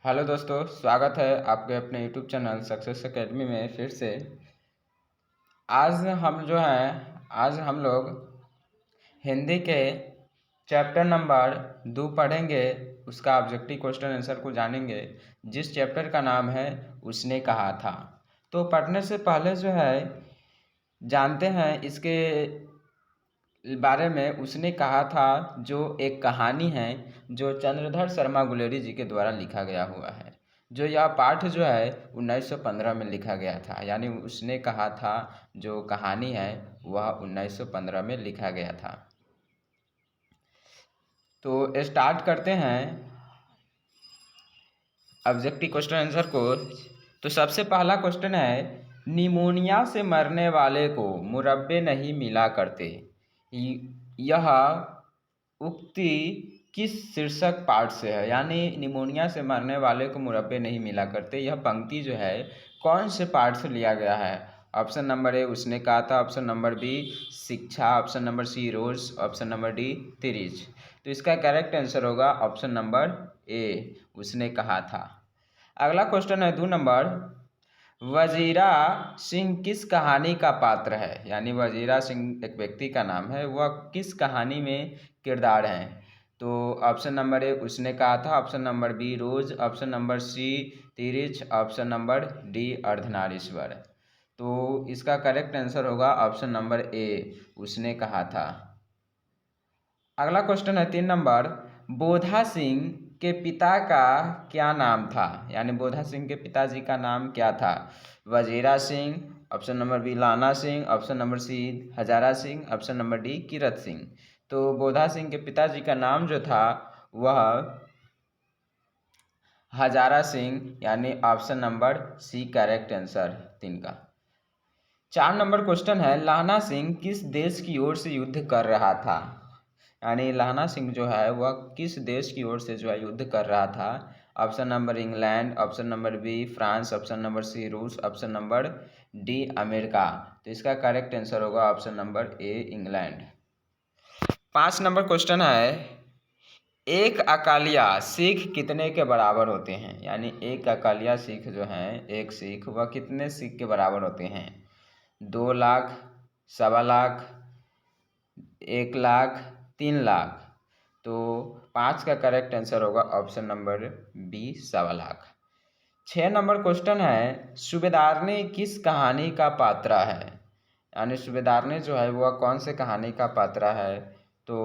Hello दोस्तों, स्वागत है आपके अपने यूट्यूब चैनल सक्सेस एकेडमी में फिर से। आज हम लोग हिंदी के चैप्टर नंबर 2 पढ़ेंगे। उसका ऑब्जेक्टिव क्वेश्चन आंसर को जानेंगे, जिस चैप्टर का नाम है उसने कहा था। तो पढ़ने से पहले जानते हैं इसके बारे में। उसने कहा था जो एक कहानी है, जो चंद्रधर शर्मा गुलेरी जी के द्वारा लिखा गया हुआ है। जो यह पाठ है 1915 में लिखा गया था, यानी उसने कहा था जो कहानी है वह 1915 में लिखा गया था। तो स्टार्ट करते हैं ऑब्जेक्टिव क्वेश्चन आंसर को। तो सबसे पहला क्वेश्चन है, निमोनिया से मरने वाले को मुरब्बे नहीं मिला करते, यह उक्ति किस शीर्षक पाठ से है। यानी निमोनिया से मरने वाले को मुरब्बे नहीं मिला करते, यह पंक्ति कौन से पाठ से लिया गया है। ऑप्शन नंबर ए उसने कहा था, ऑप्शन नंबर बी शिक्षा, ऑप्शन नंबर सी रोज, ऑप्शन नंबर डी तिरिच। तो इसका करेक्ट आंसर होगा ऑप्शन नंबर ए उसने कहा था। अगला क्वेश्चन है 2 नंबर, वजीरा सिंह किस कहानी का पात्र है। यानी वजीरा सिंह एक व्यक्ति का नाम है, वह किस कहानी में किरदार है। तो ऑप्शन नंबर ए उसने कहा था, ऑप्शन नंबर बी रोज, ऑप्शन नंबर सी तिरिच, ऑप्शन नंबर डी अर्धनारीश्वर। तो इसका करेक्ट आंसर होगा ऑप्शन नंबर ए उसने कहा था। अगला क्वेश्चन है 3 नंबर, बोधा सिंह के पिता का क्या नाम था। यानी बोधा सिंह के पिताजी का नाम क्या था। Wazira Singh, option number B Lana Singh, option number C Hazara Singh, option number D Kirat Singh. तो बोधा सिंह के पिताजी का नाम जो था वह हजारा सिंह, यानी option number C correct answer 3 का। 4 नंबर क्वेश्चन है, लाना सिंह किस देश की ओर से युद्ध कर रहा था। यानी लाना सिंह वह किस देश की ओर से युद्ध कर रहा था। Option number England, option number B France, option number C रूस, ऑप्शन नंबर डी अमेरिका। तो इसका करेक्ट आंसर होगा option number A England. 5 number question है, एक अकालिया सिख कितने के बराबर होते हैं। यानी एक अकालिया सिख एक सिख वह कितने सिख के बराबर होते हैं। 2 लाख, 1.25 लाख, 1 लाख, 3 लाख। तो 5 का करेक्ट आंसर होगा option number B 1.25 lakh. 6 number question है, सूबेदारनी किस कहानी का पात्रा है। यानी सूबेदारनी वह कौन से कहानी का पात्रा है। तो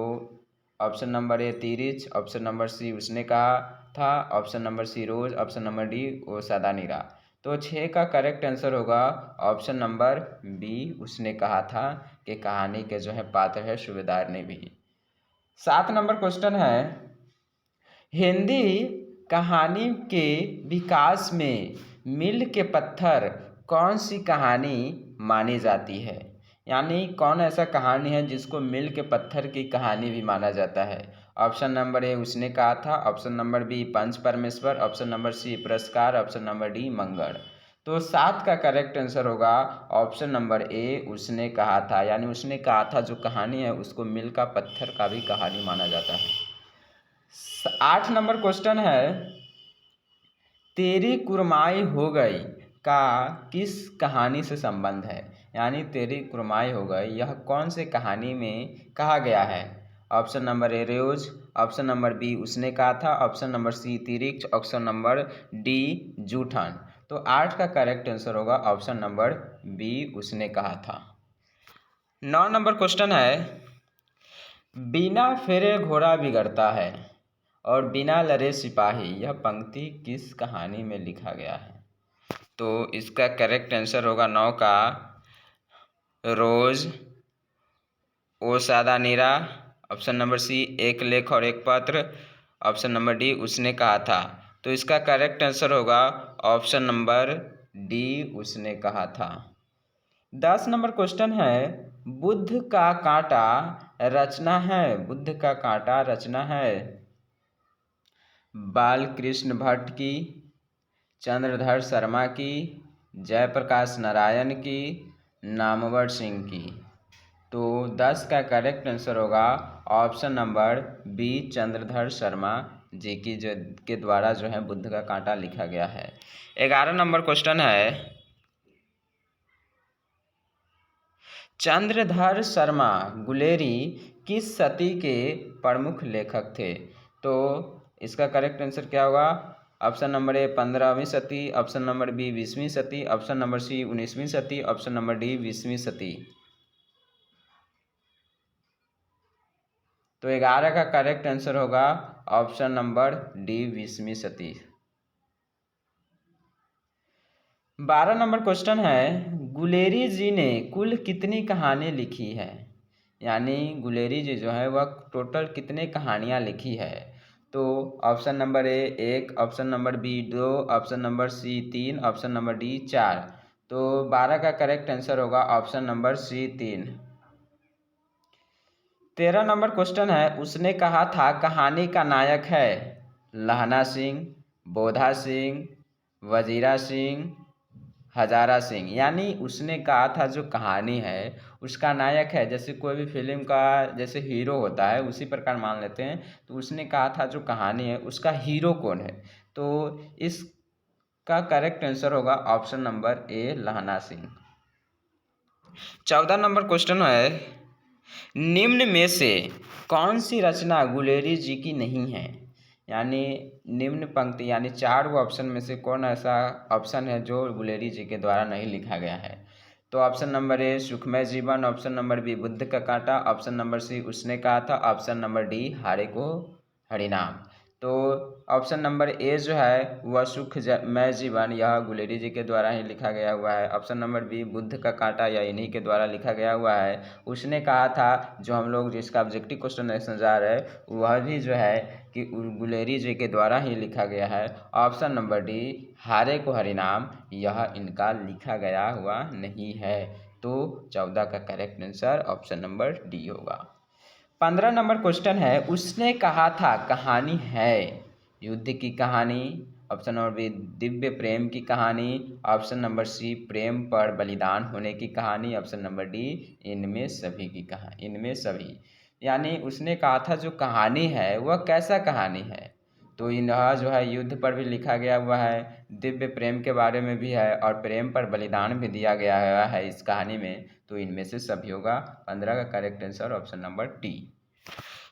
ऑप्शन नंबर ए तिरिच, ऑप्शन नंबर सी उसने कहा था, ऑप्शन नंबर सी रोज, ऑप्शन नंबर डी ओ सदा नीरा। तो 6 का करेक्ट आंसर होगा ऑप्शन नंबर बी उसने कहा था कि कहानी के पात्र है सूबेदारनी भी। 7 नंबर क्वेश्चन है, हिंदी कहानी के विकास में मील के पत्थर कौन सी कहानी मानी जाती है। यानी कौन ऐसा कहानी है जिसको मील के पत्थर की कहानी भी माना जाता है। ऑप्शन नंबर ए उसने कहा था, ऑप्शन नंबर बी पंच परमेश्वर, ऑप्शन नंबर सी पुरस्कार, ऑप्शन नंबर डी मंगल। तो 7 का करेक्ट आंसर होगा ऑप्शन नंबर ए उसने कहा था। यानी उसने कहा था जो कहानी है उसको मील का पत्थर का भी कहानी माना जाता है। 8 नंबर क्वेश्चन है, तेरी कुरमाई हो गई का किस कहानी से संबंध है। यानी तेरी कुरमाई हो गई यह कौन से कहानी में कहा गया है। ऑप्शन नंबर ए रोज, ऑप्शन नंबर बी उसने कहा था, ऑप्शन नंबर सी तिरिक्ष, ऑप्शन नंबर डी जूठन। तो 8 का करेक्ट आंसर होगा ऑप्शन नंबर बी उसने कहा था। 9 नंबर क्वेश्चन है, बिना फेरे घोड़ा बिगड़ता है और बिना लड़े सिपाही, यह पंक्ति किस कहानी में लिखा गया है। तो इसका करेक्ट आंसर होगा 9 का रोज, ओ सादा नीरा, ऑप्शन नंबर सी एक लेख और एक पत्र, ऑप्शन नंबर डी उसने कहा था। तो इसका करेक्ट आंसर होगा ऑप्शन नंबर डी उसने कहा था। 10 नंबर क्वेश्चन है, बुद्ध का कांटा रचना है। बुद्ध का कांटा रचना है बालकृष्ण भट्ट की, चंद्रधर शर्मा की, जयप्रकाश नारायण की, नामवर सिंह की। तो 10 का करेक्ट आंसर होगा option number B Chandradhar Sharma ji की जो के द्वारा जो है बुद्ध का कांटा लिखा गया है। 11 नंबर क्वेश्चन है, चंद्रधर शर्मा गुलेरी किस सदी के प्रमुख लेखक थे? तो इसका करेक्ट आंसर क्या होगा? ऑप्शन नंबर ए 15वीं सदी, ऑप्शन नंबर बी 20वीं सदी, ऑप्शन नंबर सी 19वीं सदी, ऑप्शन नंबर डी 20वीं सदी। तो 11 का करेक्ट आंसर होगा ऑप्शन नंबर डी 20वीं सदी। 12 नंबर क्वेश्चन है, गुलेरी जी ने कुल कितनी कहानी लिखी है? यानी गुलेरी जी जो है वह टोटल कितने कहानियाँ लिखी है? तो option number A 1, option number B 2, option number C 3, option number D 4। तो 12 का करेक्ट आंसर होगा option number C 3। 13 number question है, उसने कहा था कहानी का नायक है लहना सिंह, बोधा सिंह, वजीरा सिंह, हजारा सिंह। यानी उसने कहा था जो कहानी है उसका नायक है, जैसे कोई भी फिल्म का जैसे हीरो होता है उसी प्रकार मान लेते हैं। तो उसने कहा था जो कहानी है उसका हीरो कौन है? तो इसका करेक्ट आंसर होगा ऑप्शन नंबर ए लहना सिंह। 14 नंबर क्वेश्चन है, निम्न में से कौन सी रचना गुलेरी जी की नहीं है? यानी निम्न पंक्ति यानी 4 ऑप्शन में से कौन ऐसा ऑप्शन है जो गुलेरी जी के द्वारा नहीं लिखा गया है? तो ऑप्शन नंबर ए सुखमय जीवन, ऑप्शन नंबर बी बुद्ध का कांटा, ऑप्शन नंबर सी उसने कहा था, ऑप्शन नंबर डी हारे को हरिनाम। तो ऑप्शन नंबर ए जो है वह सुखमय जीवन, यह गुलेरी जी के द्वारा ही लिखा गया हुआ है। ऑप्शन नंबर बी बुद्ध का कांटा, यह इन्हीं के द्वारा लिखा गया हुआ है। उसने कहा था जो हम लोग जिसका ऑब्जेक्टिव क्वेश्चन जा रहा है वह भी जो है कि गुलेरी जी के द्वारा ही लिखा गया है। ऑप्शन नंबर डी हारे को हरिनाम, यह इनका लिखा गया हुआ नहीं है। तो 14 का correct answer option number D होगा। 15 नंबर क्वेश्चन है, उसने कहा था कहानी है युद्ध की कहानी, ऑप्शन नंबर बी दिव्य प्रेम की कहानी, ऑप्शन नंबर सी प्रेम पर बलिदान होने की कहानी, ऑप्शन नंबर डी इनमें सभी की कहानी, इनमें सभी। यानी उसने कहा था जो कहानी है वह कैसा कहानी है? तो यह जो है युद्ध पर भी लिखा गया हुआ है, दिव्य प्रेम के बारे में भी है और प्रेम पर बलिदान भी दिया गया है इस कहानी में। तो इनमें से सभी होगा। 15 का correct answer option number D.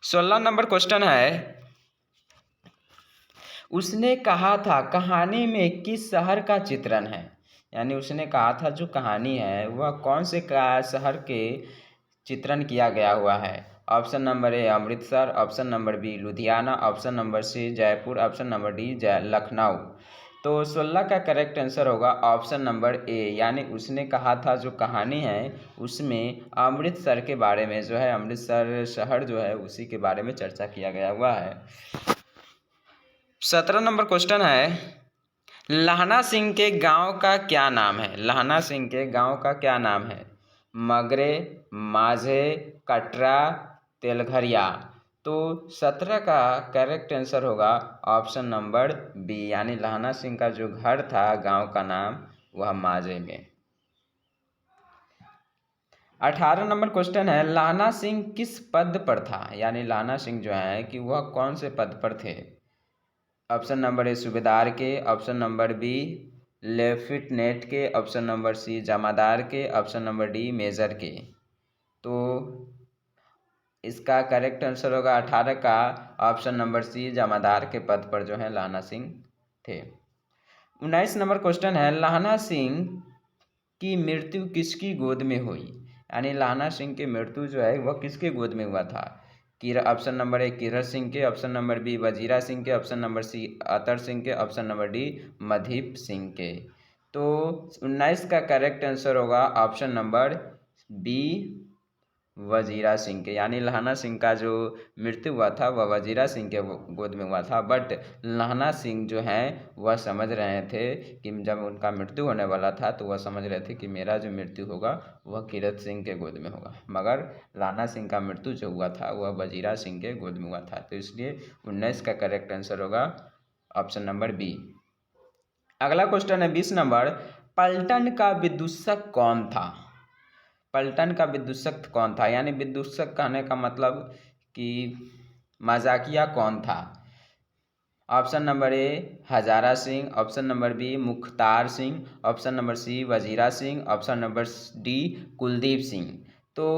16 number question है, उसने कहा था कहानी में किस शहर का चित्रण है? यानी उसने कहा था जो कहानी है वह कौन से शहर के चित्रण किया गया हुआ है? Option number A Amritsar, option number B Ludhiana, option number C Jaipur, option number D Lucknow. तो 16 का करेक्ट आंसर होगा ऑप्शन नंबर ए, यानी उसने कहा था जो कहानी है उसमें अमृतसर के बारे में जो है, अमृतसर शहर जो है उसी के बारे में चर्चा किया गया हुआ है। 17 नंबर क्वेश्चन है, लहना सिंह के गांव का क्या नाम है? लहना सिंह के गांव का क्या नाम है? मगरे, माझे, कटरा, तेलघरिया। तो 17 का करेक्ट आंसर होगा ऑप्शन नंबर बी, यानी लहना सिंह का जो घर था गांव का नाम वह माझे में। 18 नंबर क्वेश्चन है, लहना सिंह किस पद पर था? यानी लहना सिंह जो है कि वह कौन से पद पर थे? ऑप्शन नंबर ए सूबेदार के, ऑप्शन नंबर बी लेफ्टिनेंट के, ऑप्शन नंबर सी जमादार के, ऑप्शन नंबर डी मेजर के। तो इसका करेक्ट आंसर होगा 18 का ऑप्शन नंबर सी जमादार के पद पर जो है लहना सिंह थे। 19 नंबर क्वेश्चन है, लहना सिंह की मृत्यु किसकी गोद में हुई? यानी लहना सिंह की मृत्यु जो है वह किसके गोद में हुआ था? Option number A Kirat Singh के, option number B Wazira Singh के, option number C Atar Singh के, option number D Madhip Singh के। तो 19 का करेक्ट आंसर होगा option number B Wazira Singh के। यानी लहना सिंह का जो मृत्यु हुआ था वह वजीरा सिंह के गोद में हुआ था। बट लहना सिंह जो हैं वह समझ रहे थे कि जब उनका मृत्यु होने वाला था तो वह समझ रहे थे कि मेरा जो मृत्यु होगा वह कीरत सिंह के गोद में होगा, मगर लहना सिंह का मृत्यु जो हुआ था वह वजीरा सिंह के गोद में हुआ था। तो इसलिए 19 का करेक्ट आंसर होगा ऑप्शन नंबर बी। अगला क्वेश्चन है 20 नंबर, पलटन का विदूषक कौन था? पलटन का विदूषक कौन था? यानी विदूषक कहने का मतलब कि मजाकिया कौन था? Option number A Hazara Singh, option number B Mukhtar Singh, option number C Wazira Singh, option number D Kuldeep Singh. तो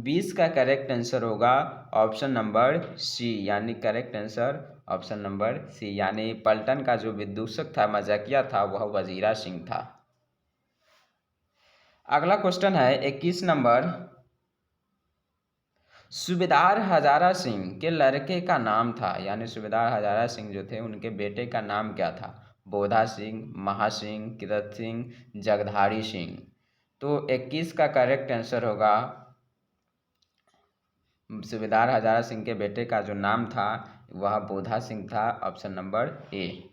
20 का करेक्ट आंसर होगा ऑप्शन नंबर सी, यानी correct answer option number C, यानी पलटन का जो विदूषक था, मजाकिया था, वह वजीरा सिंह था। अगला क्वेश्चन है 21 नंबर, सूबेदार हजारा सिंह के लड़के का नाम था, यानी सूबेदार हजारा सिंह जो थे उनके बेटे का नाम क्या था? बोधा सिंह, महासिंह, किरत सिंह, जगधारी सिंह। तो 21 का करेक्ट आंसर होगा सूबेदार हजारा सिंह के बेटे का जो नाम था वह बोधा सिंह था, ऑप्शन नंबर ए।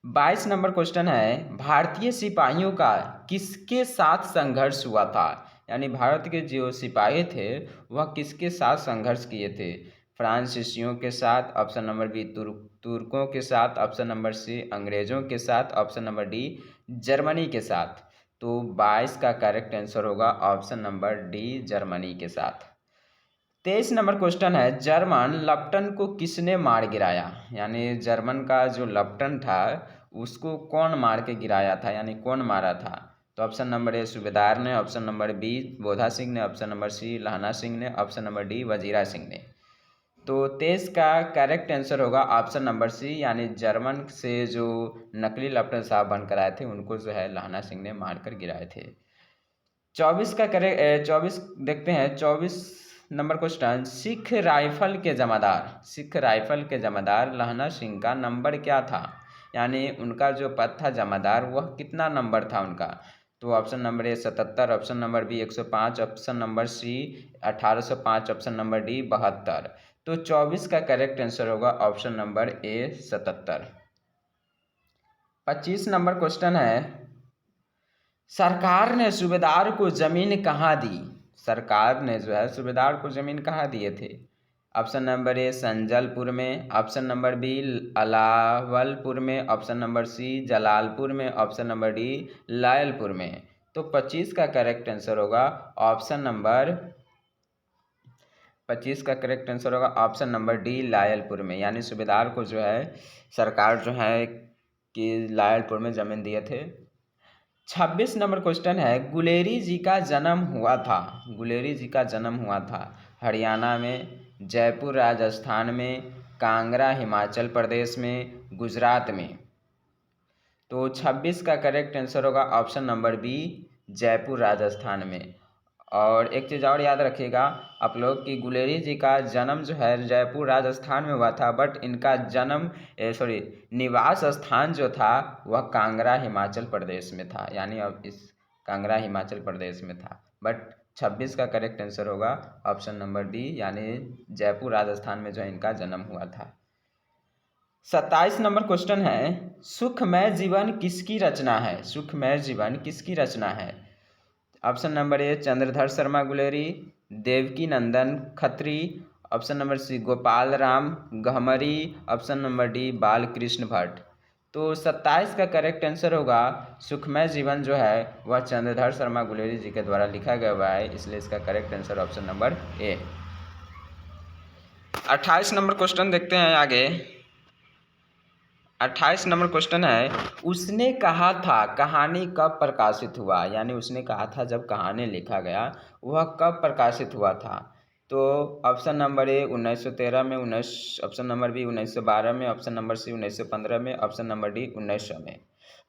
22 नंबर क्वेश्चन है, भारतीय सिपाहियों का किसके साथ संघर्ष हुआ था? यानी भारत के जो सिपाही थे वह किसके साथ संघर्ष किए थे? फ्रांसीसियों के साथ, ऑप्शन नंबर बी तुर्कों के साथ, ऑप्शन नंबर सी अंग्रेजों के साथ, ऑप्शन नंबर डी जर्मनी के साथ। तो 22 का करेक्ट आंसर होगा ऑप्शन नंबर डी जर्मनी के साथ। 23 नंबर क्वेश्चन है, जर्मन लप्टन को किसने मार गिराया? यानी जर्मन का जो लप्टन था उसको कौन मार के गिराया था, यानी कौन मारा था? तो ऑप्शन नंबर ए सूबेदार ने, option number B Bodha Singh ने, ऑप्शन नंबर सी लहना सिंह ने, option number D Wazira Singh ने। तो 23 का करेक्ट आंसर होगा ऑप्शन नंबर सी, यानी जर्मन से जो नकली लप्टन साहब बनकर आए थे उनको जो है लहना सिंह ने मारकर गिराए थे। 24 देखते हैं, 24 नंबर क्वेश्चन, सिख राइफल के जमादार लहना सिंह का नंबर क्या था? यानी उनका जो पद था जमादार वह कितना नंबर था उनका? तो option number A 77, option number B 105, option number C 1805, option number D 72। तो 24 का करेक्ट आंसर होगा option number A 77। 25 number question है, सरकार ने सूबेदार को जमीन कहाँ दी? सरकार ने जो है सूबेदार को जमीन कहाँ दिए थे? ऑप्शन नंबर ए संजलपुर में, ऑप्शन नंबर बी अलावलपुर में, ऑप्शन नंबर सी जलालपुर में, ऑप्शन नंबर डी लायलपुर में। तो 25 का करेक्ट आंसर होगा ऑप्शन नंबर 25 का करेक्ट आंसर होगा ऑप्शन नंबर डी लायलपुर में, यानी सूबेदार को जो है सरकार जो है कि लायलपुर में जमीन दिए थे। 26 नंबर क्वेश्चन है, गुलेरी जी का जन्म हुआ था हरियाणा में, जयपुर राजस्थान में, कांगड़ा हिमाचल प्रदेश में, गुजरात में। तो 26 का करेक्ट आंसर होगा option number B Jaipur Rajasthan में। और एक चीज़ और याद रखिएगा आप लोग कि गुलेरी जी का जन्म जो है जयपुर राजस्थान में हुआ था, बट इनका निवास स्थान जो था वह कांगड़ा हिमाचल प्रदेश में था, यानी अब इस कांगड़ा हिमाचल प्रदेश में था। बट 26 का करेक्ट आंसर होगा ऑप्शन नंबर डी, यानी जयपुर राजस्थान में जो इनका जन्म हुआ था। 27 नंबर क्वेश्चन है, सुखमय जीवन किसकी रचना है? Option number A Chandradhar Sharma Guleri, Devaki Nandan Khatri, option number C Gopal Ram Gahmari, option number D Balkrishna Bhatt. तो 27 का करेक्ट आंसर होगा सुखमय जीवन जो है वह चंद्रधर शर्मा गुलेरी जी के द्वारा लिखा गया हुआ है, इसलिए इसका करेक्ट आंसर ऑप्शन नंबर ए। 28 नंबर क्वेश्चन देखते हैं आगे। 28 नंबर क्वेश्चन है, उसने कहा था कहानी कब प्रकाशित हुआ? यानी उसने कहा था जब कहानी लिखा गया वह कब प्रकाशित हुआ था? तो ऑप्शन नंबर ए 1913 में, ऑप्शन नंबर बी 1912 में, ऑप्शन नंबर सी 1915 में, ऑप्शन नंबर डी 1900 में।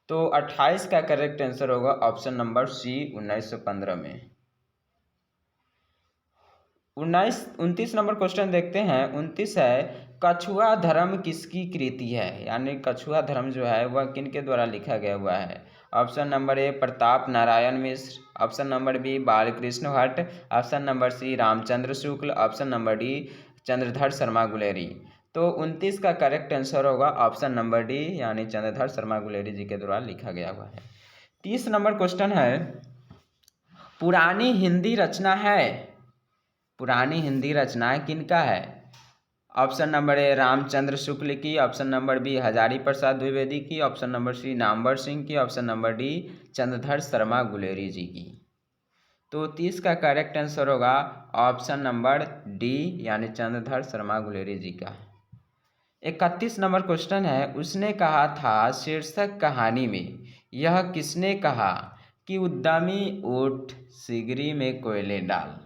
तो 28 का करेक्ट आंसर होगा ऑप्शन नंबर सी 1915 में। 29 नंबर क्वेश्चन देखते हैं। 29 है, कछुआ धर्म किसकी कृति है? यानी कछुआ धर्म जो है वह किनके द्वारा लिखा गया हुआ है? Option number A Pratap Narayan Mishra, option number B Balkrishna Bhatt, option number C Ramchandra Shukla, option number D Chandradhar Sharma Guleri. तो 29 का करेक्ट आंसर होगा ऑप्शन नंबर डी, यानी चंद्रधर शर्मा गुलेरी जी के द्वारा लिखा गया हुआ है। 30 नंबर क्वेश्चन है, पुरानी हिंदी रचना किनका है? Option number A Ramchandra Shukla की, option number B Hazari Prasad Dwivedi की, option number C Namvar Singh की, option number D Chandradhar Sharma Guleri ji की। तो 30 का करेक्ट आंसर होगा ऑप्शन नंबर डी, यानी चंद्रधर शर्मा गुलेरी जी का। 31 नंबर क्वेश्चन है, उसने कहा था शीर्षक कहानी में यह किसने कहा कि उद्यमी ऊँट सिगरी में कोयले डाल।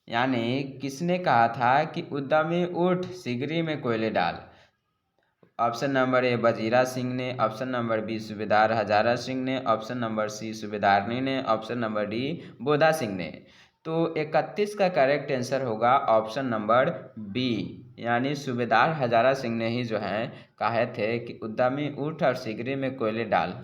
यानी किसने कहा था कि उद्यमी ऊँट सिगरी में कोयले डाल। Option number A Wazira Singh ने, ऑप्शन नंबर बी सूबेदार हजारा सिंह ने, ऑप्शन नंबर सी सूबेदारनी ने, ऑप्शन नंबर डी बोधा सिंह ने। तो 31 का करेक्ट आंसर होगा ऑप्शन नंबर बी, यानी सूबेदार हजारा सिंह ने ही जो है कहे थे कि उद्यमी ऊँट और सिगरी में कोयले डाल।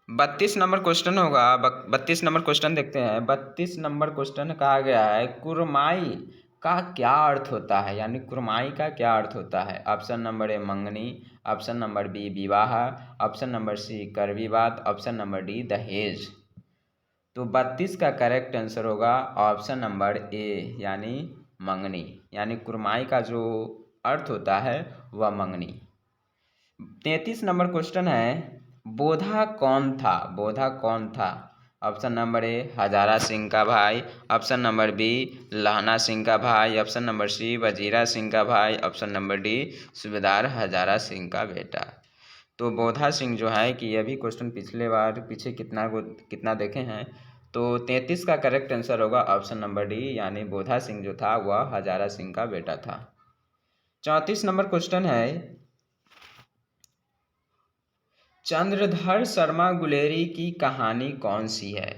32 नंबर क्वेश्चन होगा, 32 नंबर क्वेश्चन देखते हैं। 32 नंबर क्वेश्चन कहा गया है कुरमाई का क्या अर्थ होता है, यानी कुरमाई का क्या अर्थ होता है। ऑप्शन नंबर ए मंगनी, ऑप्शन नंबर बी विवाह, ऑप्शन नंबर सी कर विवाद, ऑप्शन नंबर डी दहेज। तो 32 का करेक्ट आंसर होगा ऑप्शन नंबर ए, यानी मंगनी, यानी कुरमाई का जो अर्थ होता है वह मंगनी। 33 नंबर क्वेश्चन है, बोधा कौन था, बोधा कौन था। Option number A Hazara Singh का भाई, option number B Lahna Singh का भाई, option number C Wazira Singh का भाई, ऑप्शन नंबर डी सूबेदार हजारा सिंह का बेटा। तो बोधा सिंह जो है कि यह भी क्वेश्चन पिछले बार पीछे कितना देखे हैं। तो 33 का करेक्ट आंसर होगा ऑप्शन नंबर डी, यानी बोधा सिंह जो था वह हजारा सिंह का बेटा था। 34 नंबर क्वेश्चन है, चंद्रधर शर्मा गुलेरी की कहानी कौन सी है।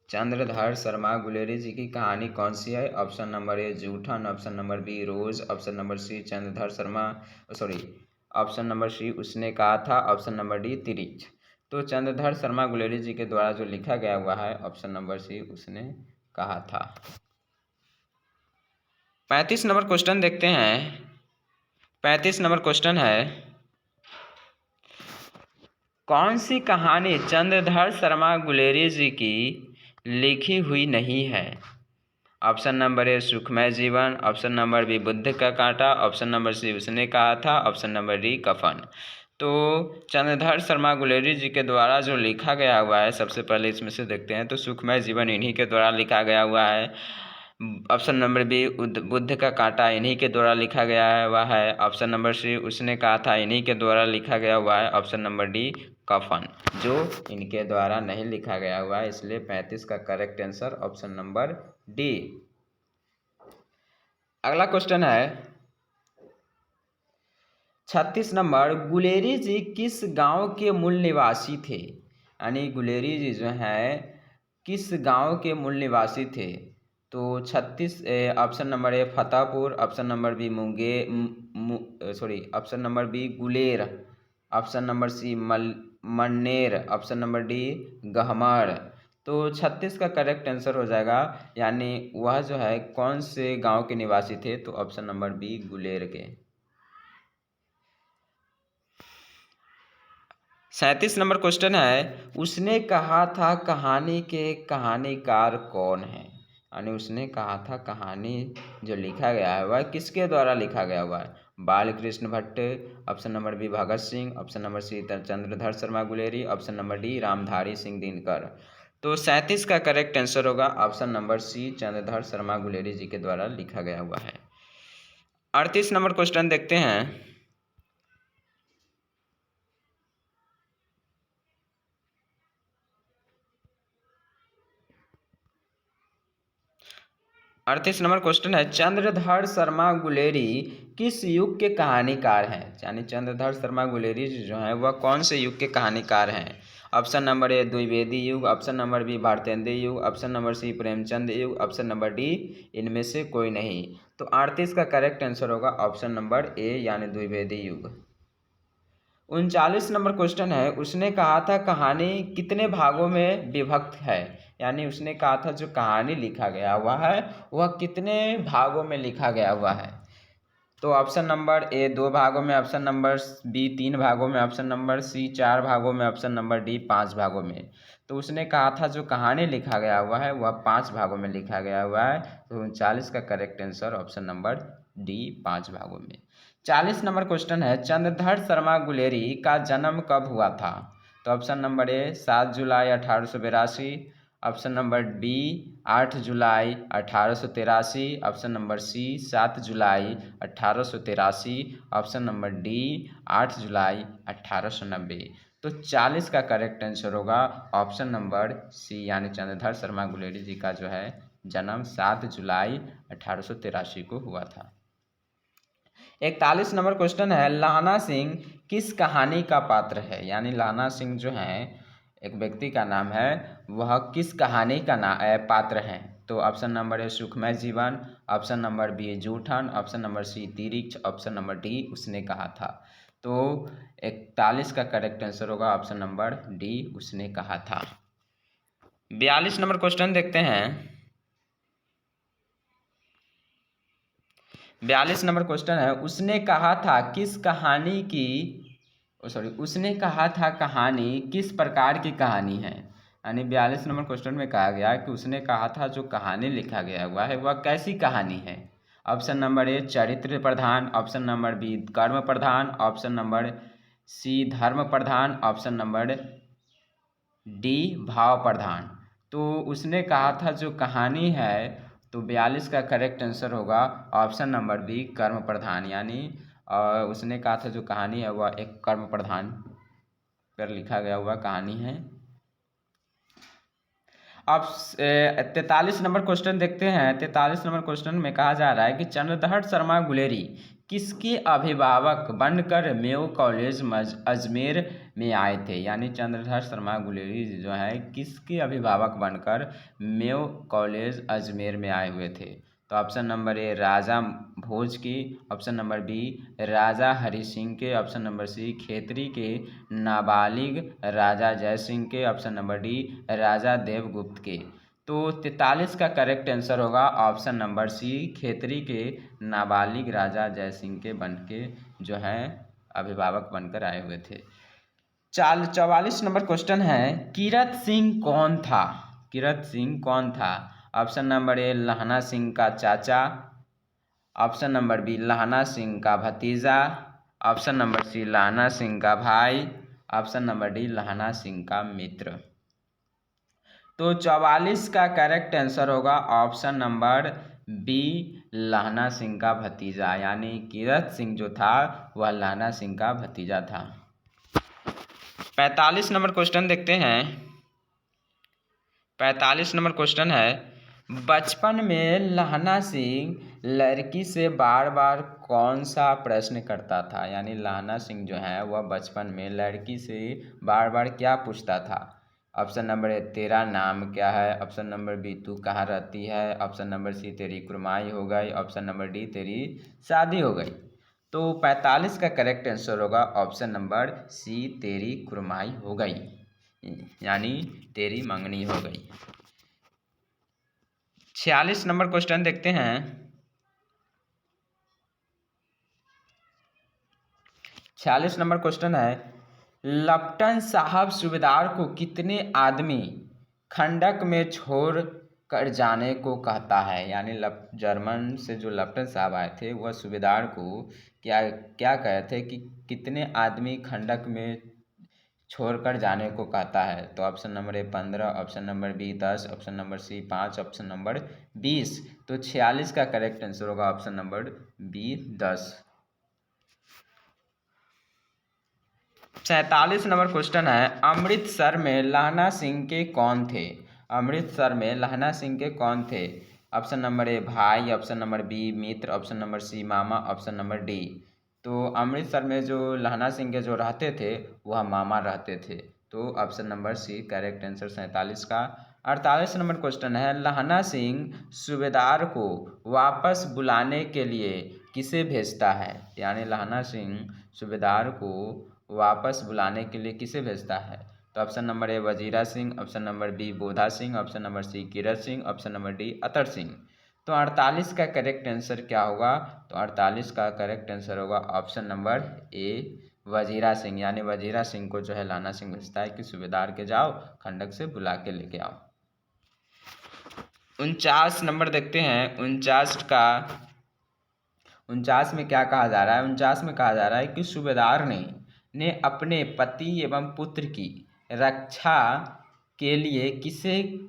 चंद्रधर शर्मा गुलेरी जी की कहानी कौन सी है। ऑप्शन नंबर ए जूठन, ऑप्शन नंबर बी रोज, option number C Chandradhar Sharma option number C उसने कहा था, ऑप्शन नंबर डी तिरिच। तो चंद्रधर शर्मा गुलेरी जी के द्वारा जो लिखा गया हुआ है ऑप्शन नंबर सी उसने कहा था। 35 नंबर क्वेश्चन देखते हैं। 35 नंबर क्वेश्चन है, कौन सी कहानी चंद्रधर शर्मा गुलेरी जी की लिखी हुई नहीं है। ऑप्शन नंबर ए सुखमय जीवन, ऑप्शन नंबर बी बुद्ध का कांटा, ऑप्शन नंबर सी उसने कहा था, ऑप्शन नंबर डी कफन। तो चंद्रधर शर्मा गुलेरी जी के द्वारा जो लिखा गया हुआ है सबसे पहले इसमें से देखते हैं। तो सुखमय जीवन इन्हीं के द्वारा लिखा गया हुआ है। ऑप्शन नंबर बी बुद्ध का कांटा इन्हीं के द्वारा लिखा गया है वह है। ऑप्शन नंबर सी उसने कहा था इन्हीं के द्वारा लिखा गया हुआ है। ऑप्शन नंबर डी कफन जो इनके द्वारा नहीं लिखा गया हुआ है, इसलिए 35 का correct answer option number D. अगला क्वेश्चन है 36 नंबर, गुलेरी जी किस गांव के मूल निवासी थे। यानी गुलेरी जी जो है किस गांव के मूल निवासी थे। तो 36 option number A Fatehpur, option number B option number B Guler, option number C Maner, option number D Gahmar. तो 36 का करेक्ट आंसर हो जाएगा, यानी वह जो है कौन से गांव के निवासी थे। तो ऑप्शन नंबर बी गुलेर के। 37 नंबर क्वेश्चन है, उसने कहा था कहानी के कहानीकार कौन है। यानी उसने कहा था कहानी जो लिखा गया है वह किसके द्वारा लिखा गया हुआ है। Bal Krishna Bhatt, option number B Bhagat Singh, option number C Chandradhar Sharma Guleri, option number D Ramdhari Singh Dinkar. तो 37 का करेक्ट आंसर होगा option number C Chandradhar Sharma Guleri ji के द्वारा लिखा गया हुआ है। 38 नंबर क्वेश्चन देखते हैं। 38 नंबर क्वेश्चन है, चंद्रधर शर्मा गुलेरी किस युग के कहानीकार हैं। यानी चंद्रधर शर्मा गुलेरी जो है वह कौन से युग के कहानीकार हैं। ऑप्शन नंबर ए द्विवेदी युग, ऑप्शन नंबर बी भारतेंद्र युग, ऑप्शन नंबर सी प्रेमचंद युग, ऑप्शन नंबर डी इनमें से कोई नहीं। तो 38 का करेक्ट आंसर होगा ऑप्शन नंबर ए, यानी द्विवेदी युग। 39 नंबर क्वेश्चन है, उसने कहा था कहानी कितने भागों में विभक्त है। यानी उसने कहा था जो कहानी लिखा गया हुआ है वह कितने भागों में लिखा गया हुआ है। तो ऑप्शन नंबर ए 2 भागों में, ऑप्शन नंबर बी 3 भागों में, ऑप्शन नंबर सी 4 भागों में, ऑप्शन नंबर डी 5 भागों में। तो उसने कहा था जो कहानी लिखा गया हुआ है वह 5 भागों में लिखा गया हुआ है। तो 39 का correct answer option number D 5 भागों में। 40 नंबर क्वेश्चन है, चंद्रधर शर्मा गुलेरी का जन्म कब हुआ था। तो ऑप्शन नंबर ए 7 जुलाई 1882, ऑप्शन नंबर बी 8 जुलाई 1883, ऑप्शन नंबर सी 7 जुलाई 1883, ऑप्शन नंबर डी 8 जुलाई 1890। तो 40 का करेक्ट आंसर होगा ऑप्शन नंबर सी, यानी चंद्रधर शर्मा गुलेरी जी का जो है जन्म 7 जुलाई 1883 को हुआ था। 41 नंबर क्वेश्चन है, लाना सिंह किस कहानी का पात्र है? यानी लाना सिंह जो है एक व्यक्ति का नाम है, वह किस कहानी का पात्र हैं? तो ऑप्शन नंबर ए सुखमय जीवन, ऑप्शन नंबर बी जूठन, ऑप्शन नंबर सी तिरिक्ष, ऑप्शन नंबर डी उसने कहा था। तो 41 का करेक्ट आंसर होगा ऑप्शन नंबर डी उसने कहा था। 42 नंबर क्वेश्चन देखते हैं। 42 नंबर क्वेश्चन है, उसने कहा था किस कहानी की उसने कहा था कहानी किस प्रकार की कहानी है? यानी 42 नंबर क्वेश्चन में कहा गया कि उसने कहा था जो कहानी लिखा गया हुआ है वह कैसी कहानी है? ऑप्शन नंबर ए चरित्र प्रधान, ऑप्शन नंबर बी कर्म प्रधान, ऑप्शन नंबर सी धर्म प्रधान, ऑप्शन नंबर डी भाव प्रधान। तो उसने कहा था जो कहानी है, तो 42 का करेक्ट आंसर होगा ऑप्शन नंबर बी कर्म प्रधान, यानी उसने कहा था जो कहानी है वह एक कर्म प्रधान पर लिखा गया हुआ कहानी है। अब 43 नंबर क्वेश्चन देखते हैं। 43 नंबर क्वेश्चन में कहा जा रहा है कि चंद्रधर शर्मा गुलेरी किसके अभिभावक बनकर मेयो कॉलेज अजमेर में आए थे? यानी चंद्रधर शर्मा गुलेरी जो है किसके अभिभावक बनकर मेयो कॉलेज अजमेर में आए हुए थे? तो ऑप्शन नंबर ए राजा भोज की, ऑप्शन नंबर बी राजा हरि सिंह के, ऑप्शन नंबर सी खेतरी के नाबालिग राजा जय सिंह के, ऑप्शन नंबर डी राजा देवगुप्त के। तो 43 का करेक्ट आंसर होगा ऑप्शन नंबर सी खेतरी के नाबालिग राजा जय सिंह के बन के जो है अभिभावक बनकर आए हुए थे। 44 नंबर क्वेश्चन है, कीरत सिंह कौन था? कीरत सिंह कौन था? ऑप्शन नंबर ए लहना सिंह का चाचा, option number B Lahna Singh का भतीजा, ऑप्शन नंबर सी लहना सिंह का भाई, ऑप्शन नंबर डी लहना सिंह का मित्र। तो 44 का करेक्ट आंसर होगा option number B Lahna Singh का भतीजा, यानी कीरत सिंह जो था वह लहना सिंह का भतीजा था। 45 नंबर क्वेश्चन देखते हैं। 45 नंबर क्वेश्चन है, बचपन में लहना सिंह लड़की से बार बार कौन सा प्रश्न करता था? यानी लहना सिंह जो है वह बचपन में लड़की से बार बार क्या पूछता था? ऑप्शन नंबर ए तेरा नाम क्या है, ऑप्शन नंबर बी तू कहाँ रहती है, ऑप्शन नंबर सी तेरी कुर्माई हो गई, ऑप्शन नंबर डी तेरी शादी हो गई। तो 45 का करेक्ट आंसर होगा ऑप्शन नंबर सी तेरी कुर्माई हो गई, यानी तेरी मंगनी हो गई। 46 नंबर क्वेश्चन देखते हैं। 46 नंबर क्वेश्चन है, लप्टन साहब सूबेदार को कितने आदमी खंडक में छोड़ कर जाने को कहता है? यानी जर्मन से जो लप्टन साहब आए थे वह सूबेदार को क्या क्या कहे थे कि कितने आदमी खंडक में छोड़कर जाने को कहता है? तो option number A 15, option number B 10, option number C 5, option number 20। तो 46 का करेक्ट आंसर होगा option number B 10। 47 number question है, अमृतसर में लहना सिंह के कौन थे? अमृतसर में लहना सिंह के कौन थे? ऑप्शन नंबर ए भाई, ऑप्शन नंबर बी मित्र, ऑप्शन नंबर सी मामा, ऑप्शन नंबर डी। तो अमृतसर में जो लहना सिंह के जो रहते थे वह मामा रहते थे। तो option number C correct answer 47 का। 48 नंबर क्वेश्चन है, लहना सिंह सूबेदार को वापस बुलाने के लिए किसे भेजता है? यानी लहना सिंह सूबेदार को वापस बुलाने के लिए किसे भेजता है? तो option number A Wazira Singh, option number B Bodha Singh, option number C Kirat Singh, option number D Atar Singh. तो 48 का करेक्ट आंसर क्या होगा? तो 48 का करेक्ट आंसर होगा option number A Wazira Singh, यानी वजीरा सिंह को जो है लहना सिंह भेजता है कि सूबेदार के जाओ खंडक से बुला के लेके आओ। 49 नंबर देखते हैं। 49 में क्या कहा जा रहा है? 49 में कहा जा रहा है कि सूबेदार ने अपने पति एवं पुत्र की रक्षा के लिए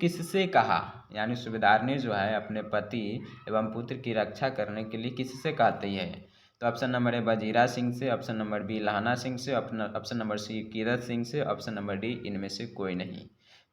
किससे कहा, यानी सूबेदार ने जो है अपने पति एवं पुत्र की रक्षा करने के लिए किससे कहती है। तो option number A Wazira Singh से, option number B Lahna Singh से, option number C Kirat Singh से, ऑप्शन नंबर डी इनमें से कोई नहीं।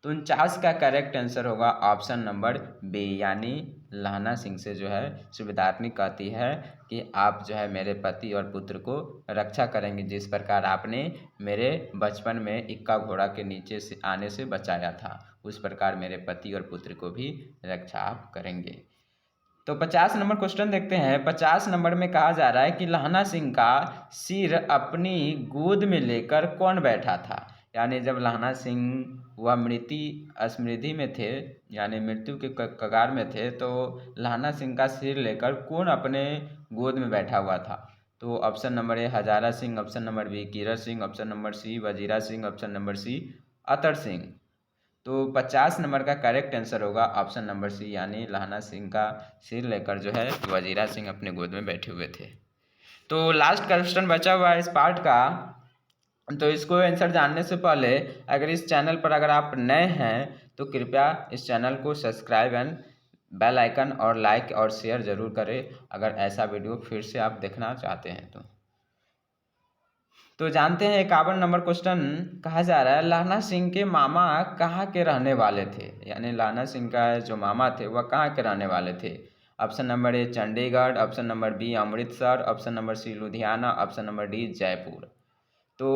तो 49 का करेक्ट आंसर होगा ऑप्शन नंबर बी, यानी लहाना सिंह से जो है सूबेदारनी कहती है कि आप जो है मेरे पति और पुत्र को रक्षा करेंगे, जिस प्रकार आपने मेरे बचपन में इक्का घोड़ा के नीचे से आने से बचाया था, उस प्रकार मेरे पति और पुत्र को भी रक्षा आप करेंगे। तो 50 नंबर क्वेश्चन देखते हैं। 50 नंबर में कहा जा रहा है कि लहाना सिंह का सिर अपनी गोद में लेकर कौन बैठा था, यानी जब लहाना सिंह वह स्मृति में थे, यानी मृत्यु के कगार में थे, तो लहाना सिंह का सिर लेकर कौन अपने गोद में बैठा हुआ था। तो option number A Hazara Singh, option number B Kirat Singh, option number C Wazira Singh, option number C Atar Singh. तो 50 नंबर का करेक्ट आंसर होगा ऑप्शन नंबर सी, यानी लहाना सिंह का सिर लेकर जो है वजीरा सिंह अपने गोद में बैठे हुए थे। तो लास्ट क्वेश्चन बचा हुआ है इस पार्ट का, तो इसको आंसर जानने से पहले अगर इस चैनल पर अगर आप नए हैं तो कृपया इस चैनल को सब्सक्राइब एंड बेल आइकन और लाइक और शेयर ज़रूर करें, अगर ऐसा वीडियो फिर से आप देखना चाहते हैं तो जानते हैं 51 नंबर क्वेश्चन। कहा जा रहा है लहाना सिंह के मामा कहाँ के रहने वाले थे, यानी लहाना सिंह का जो मामा थे वह कहाँ के रहने वाले थे। Option number A Chandigarh, option number B Amritsar, option number C Ludhiana, option number D Jaipur. तो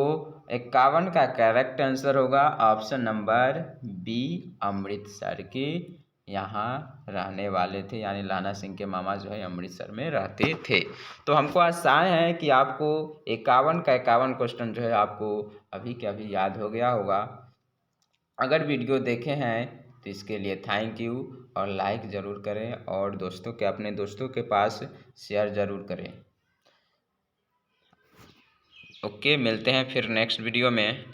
51 का करेक्ट आंसर होगा ऑप्शन नंबर बी अमृतसर के यहाँ रहने वाले थे, यानी लहाना सिंह के मामा जो है अमृतसर में रहते थे। तो हमको आशा है कि आपको 51 का 51 क्वेश्चन जो है आपको अभी के अभी याद हो गया होगा। अगर वीडियो देखे हैं तो इसके लिए थैंक यू, और लाइक ज़रूर करें और अपने दोस्तों के पास शेयर ज़रूर करें। ओके, मिलते हैं फिर नेक्स्ट वीडियो में।